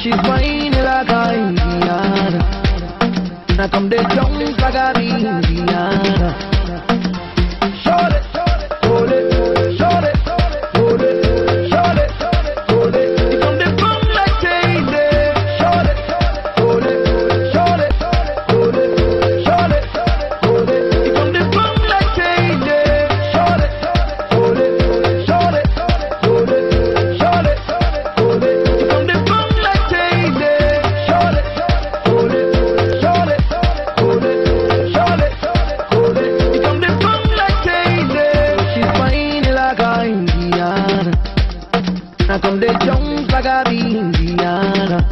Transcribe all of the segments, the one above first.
she's fine like a Indian. Now come the drums like a Indian. Show it, hold it, show it, hold it, show it, hold it. You come the drum like Jay-Z. Show it, hold it, show it, hold it, show it, hold it. You come the drum like Jay-Z. Show it, hold it, show it, hold it, show it, hold it. You come the drum like Jay-Z. Show it, hold it, show it, hold it, show it, hold it. You come the drum like Jay-Z. She's fine like a Indian. Now come the drums like a Indian.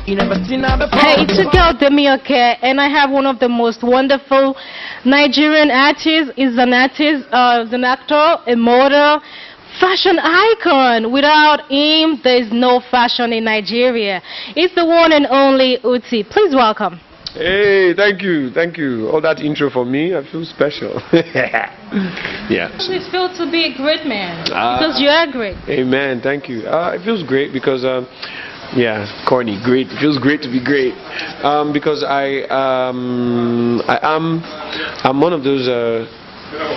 You never seen her before. Hey, it's your girl Demi, okay, and I have one of the most wonderful Nigerian artists. Is an artist, is an actor, a model, fashion icon. Without him, there is no fashion in Nigeria. It's the one and only Uti. Please welcome. Hey, thank you. All that intro for me, I feel special. Yeah. How does it feel to be a great man? Because you are great. Amen, thank you. It feels great because, yeah, corny, great. It feels great to be great. Because I'm one of those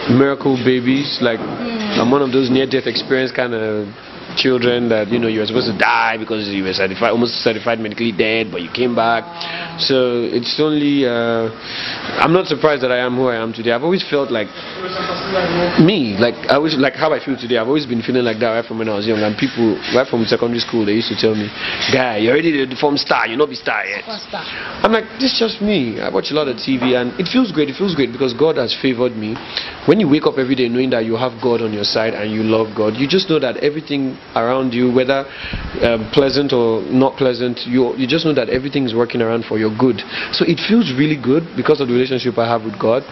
miracle babies. Like, I'm one of those near-death experience kind of children that, you know, you were supposed to die because you were certified, almost certified medically dead, but you came back. So it's only I'm not surprised that I am who I am today. I've always felt like me, like I always, like how I feel today. I've always been feeling like that right from when I was young, and people right from secondary school, they used to tell me, guy, you're already the form star, you're not be star yet. I'm like, this is just me. I watch a lot of TV and it feels great. It feels great because God has favored me. When you wake up every day knowing that you have God on your side and you love God, you just know that everything around you, whether pleasant or not pleasant, you just know that everything is working around for your good. So it feels really good because of the relationship I have with God,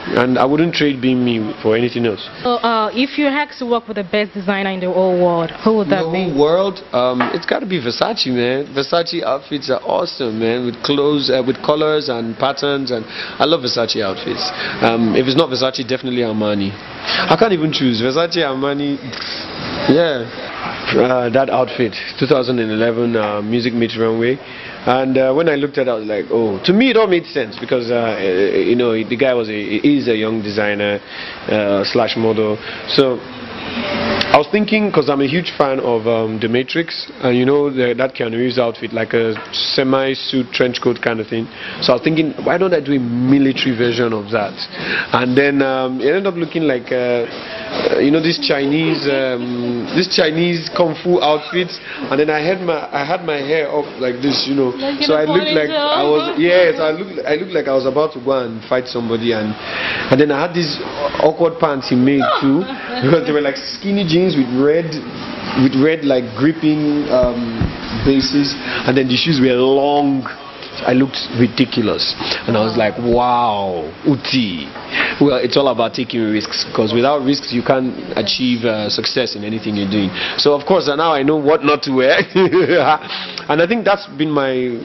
and I wouldn't trade being me for anything else. So, if you had to work with the best designer in the whole world, who would that be? The whole world? It's got to be Versace, man. Versace outfits are awesome, man, with clothes, with colors and patterns, and I love Versace outfits. If it's not Versace, definitely Armani. I can't even choose Versace, Armani. Yeah, that outfit, 2011 Music Meets Runway. And when I looked at it, I was like, oh, to me it all made sense because, you know, the guy is a young designer slash model. So I was thinking, because I'm a huge fan of The Matrix, and you know that Keanu Reeves outfit, like a semi-suit trench coat kind of thing. So I was thinking, why don't I do a military version of that? And then it ended up looking like, you know, this Chinese kung fu outfits. And then I had my hair up like this, you know. Like so I looked like I was, yes, I looked like I was about to go and fight somebody. And then I had these awkward pants he made too, because they were like skinny jeans with red like gripping bases, and then the shoes were long. I looked ridiculous, and I was like, wow, Uti. Well, it's all about taking risks, because without risks you can't achieve success in anything you're doing. So of course now I know what not to wear. And I think that's been my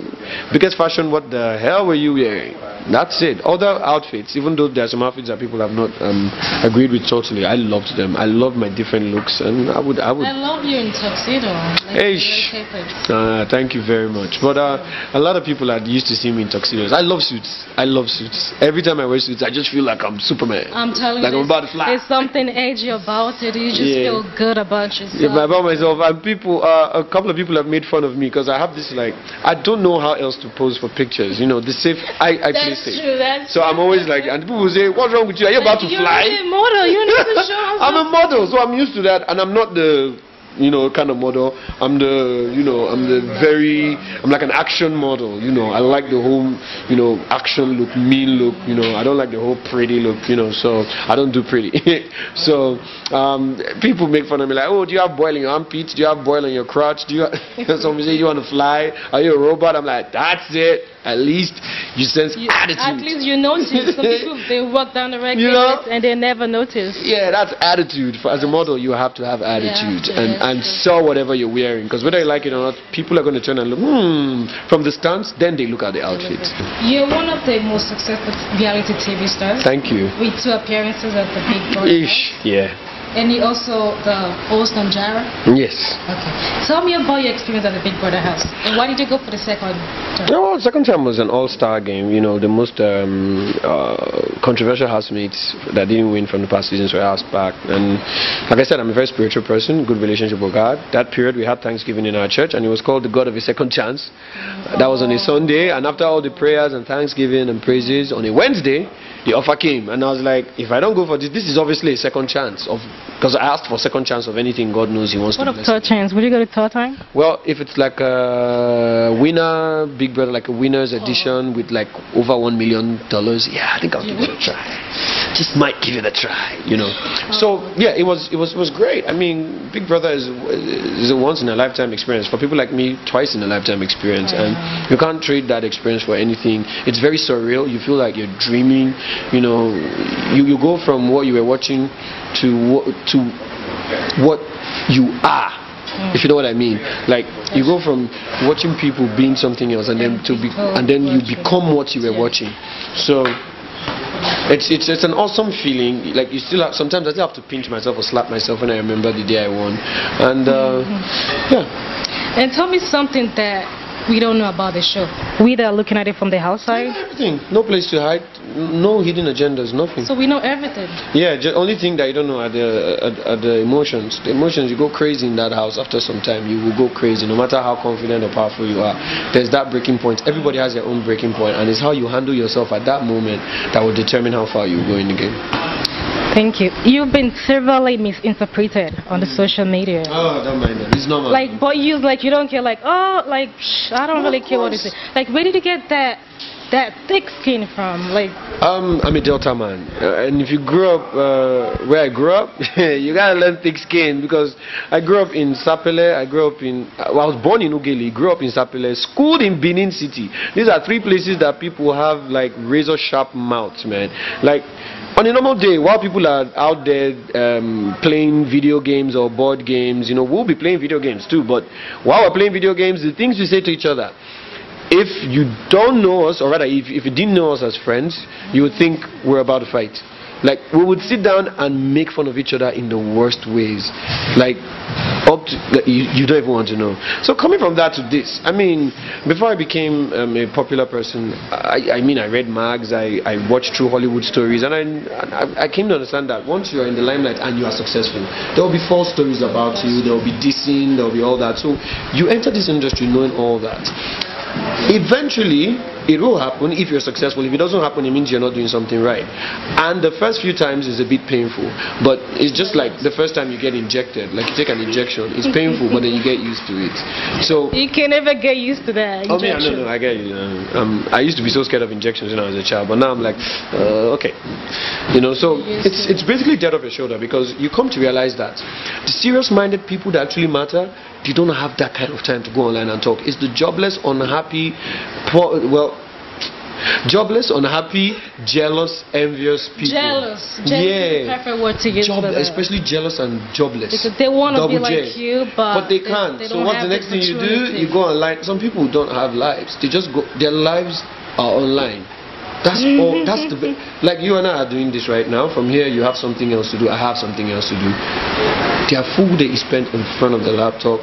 biggest fashion. What the hell were you wearing? That's it. Other outfits, even though there are some outfits that people have not agreed with totally, I loved them. I love my different looks, and I would. I love you in tuxedo. Hey, thank you very much. But a lot of people are used to see me in tuxedos. I love suits. Every time I wear suits, I just feel like I'm Superman. I'm telling you, like I'm about to fly. There's something edgy about it. You just feel good about yourself. Yeah, about myself. And people, a couple of people have made fun of me because I have this, like, I don't know how else to pose for pictures. You know, the safe. I play safe. True, that's so I'm always like, and people will say, "What's wrong with you? Are you about to fly?" You're a model. You need to show us. I'm a model, so I'm used to that, and I'm not the, you know, kind of model. I'm like an action model, you know. I like the whole, you know, action look, mean look, you know. I don't like the whole pretty look, you know, so I don't do pretty. So people make fun of me like, oh, do you have boil in your armpits? Do you have boil in your crotch? Do you have somebody say you want to fly? Are you a robot? I'm like, that's it. At least you sense attitude. At least you notice. Some people, they walk down the red carpet and they never notice. Yeah, that's attitude. As a model, you have to have attitude and sell whatever you're wearing. Because whether you like it or not, people are going to turn and look, from the stance, then they look at the outfit. You're one of the most successful reality TV stars. Thank you. With 2 appearances at the Big Brother. Yeah. And you also the host on Jara? Yes. Okay. Tell me about your experience at the Big Brother house. And why did you go for the second time? Well, second time was an all-star game. You know, the most controversial housemates that didn't win from the past seasons were asked back. And like I said, I'm a very spiritual person, good relationship with God. That period we had Thanksgiving in our church, and it was called the God of a Second Chance. That was on a Sunday, and after all the prayers and Thanksgiving and praises, on a Wednesday, the offer came, and I was like, if I don't go for this, this is obviously a second chance of, because I asked for second chance of anything. God knows He wants to bless me. What of third chance? Would you go to third time? Well, if it's like a winner, Big Brother, like a winner's edition with like over $1 million, yeah, I think I'll give it a try. Just might give it a try, you know. So yeah, it was great. I mean, Big Brother is a once in a lifetime experience for people like me, twice in a lifetime experience, and you can't trade that experience for anything. It's very surreal. You feel like you're dreaming. You know, you go from what you were watching to what you are. If you know what I mean, like you go from watching people being something else, and then you become what you were watching. So it's an awesome feeling. Like you still have, sometimes I still have to pinch myself or slap myself when I remember the day I won. And yeah. And tell me something that we don't know about the show. We that are looking at it from the outside. Everything. No place to hide. No hidden agendas. Nothing. So we know everything. Yeah. The only thing that you don't know are the emotions. The emotions, you go crazy in that house. After some time, you will go crazy. No matter how confident or powerful you are, there's that breaking point. Everybody has their own breaking point, and it's how you handle yourself at that moment that will determine how far you go in the game. Thank you. You've been severely misinterpreted on the social media. Oh, don't mind that. It's normal. Like, but you don't care. Like, oh, like, I don't really care what it is. Like, where did you get that thick skin from? Like, I'm a Delta man, and if you grew up where I grew up, you gotta learn thick skin, because I grew up in Sapele. I was born in Ugeli, grew up in Sapele, schooled in Benin City. These are three places that people have like razor sharp mouths, man. Like, on a normal day, while people are out there playing video games or board games, you know, we'll be playing video games too. But while we're playing video games, the things we say to each other, if you don't know us, or rather, if you didn't know us as friends, you would think we're about to fight. Like, we would sit down and make fun of each other in the worst ways. Like, you don't even want to know. So coming from that to this, I mean, before I became a popular person, I read mags, I watched through Hollywood stories, and I came to understand that once you're in the limelight and you are successful, there will be false stories about you, there will be dissing, there will be all that. So you enter this industry knowing all that. Eventually, it will happen if you're successful. If it doesn't happen, it means you're not doing something right. And the first few times is a bit painful, but it's just like the first time you get injected, like you take an injection. It's painful, but then you get used to it. So you can never get used to that injection. No, I get you. I used to be so scared of injections when I was a child, but now I'm like, okay, you know. So it's basically dead off your shoulder, because you come to realize that the serious-minded people that actually matter, they don't have that kind of time to go online and talk. It's the jobless, unhappy, jobless, unhappy, jealous, envious people. Jealous. Yeah. Perfect word to use for that. Especially jealous and jobless. Because they want to be like you, but they can't. So what's the next thing you do? You go online. Some people don't have lives. They just go. Their lives are online. That's all. That's the like you and I are doing this right now. From here, you have something else to do. I have something else to do. Their full day is spent in front of the laptop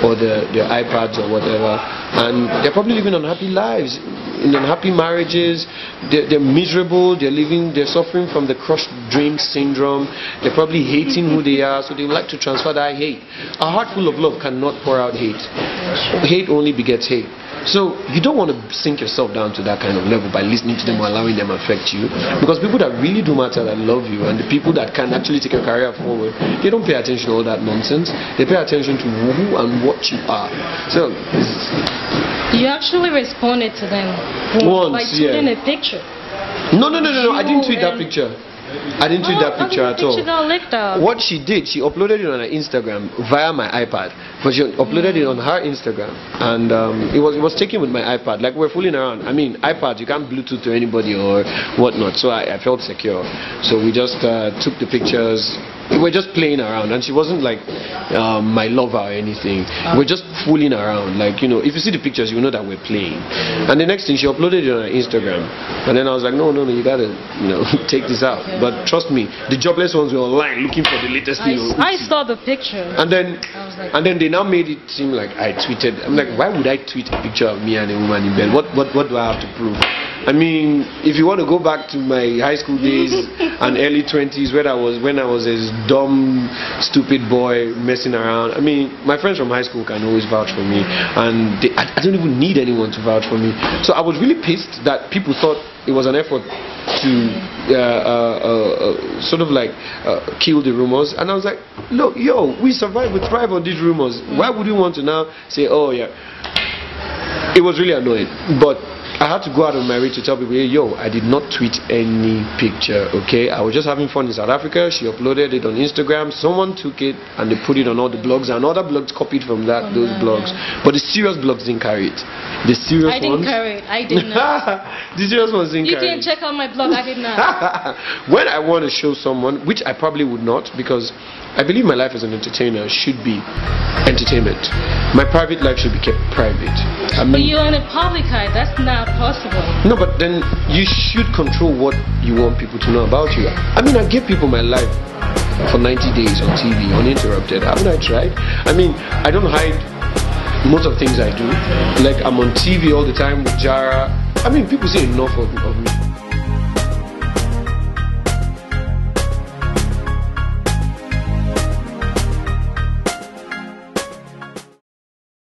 or their iPads or whatever, and they're probably living unhappy lives, in unhappy marriages. They're miserable. They're suffering from the crushed dream syndrome. They're probably hating who they are, so they would like to transfer that hate. A heart full of love cannot pour out hate. Hate only begets hate. So you don't want to sink yourself down to that kind of level by listening to them or allowing them affect you, because people that really do matter, that love you, and the people that can actually take your career forward, they don't pay attention to all that nonsense. They pay attention to who and what you are. So you actually responded to them once, by tweeting a picture. No, I didn't tweet that picture. I didn't tweet that picture at all. What she did, she uploaded it on her Instagram via my iPad. But she uploaded it on her Instagram, and it was taken with my iPad. Like, we're fooling around. I mean, iPad, you can't Bluetooth to anybody or whatnot. So I felt secure. So we just took the pictures, we're just playing around, and she wasn't like my lover or anything. We're just fooling around, like, you know, if you see the pictures, you know that we're playing. And the next thing, she uploaded it on her Instagram, and then I was like, no, you gotta, you know, take this out. Okay. But trust me, the jobless ones were online looking for the latest thing. I saw the picture. And then, I was like, and then they now made it seem like I tweeted. I'm like, why would I tweet a picture of me and a woman in bed? What do I have to prove? I mean, if you want to go back to my high school days and early 20s, when I was this dumb, stupid boy messing around. I mean, my friends from high school can always vouch for me, and I don't even need anyone to vouch for me. So I was really pissed that people thought it was an effort to sort of like kill the rumors. And I was like, look, yo, we survive, we thrive on these rumors. Why would you want to now say, oh yeah? It was really annoying, but I had to go out of my way to tell people, hey, yo, I did not tweet any picture, okay? I was just having fun in South Africa. She uploaded it on Instagram. Someone took it and they put it on all the blogs, and other blogs copied from those blogs. But the serious blogs didn't carry it. The serious ones... I didn't carry it. I did not. The serious ones didn't carry it. You didn't check out my blog. I did not. When I want to show someone, which I probably would not, because I believe my life as an entertainer should be entertainment. My private life should be kept private. I mean, but you're in a public eye. That's not possible. No, but then you should control what you want people to know about you. I mean, I give people my life for 90 days on TV, uninterrupted. Haven't I tried? I mean, I don't hide most of the things I do. Like, I'm on TV all the time with Jara. I mean, people say enough of me.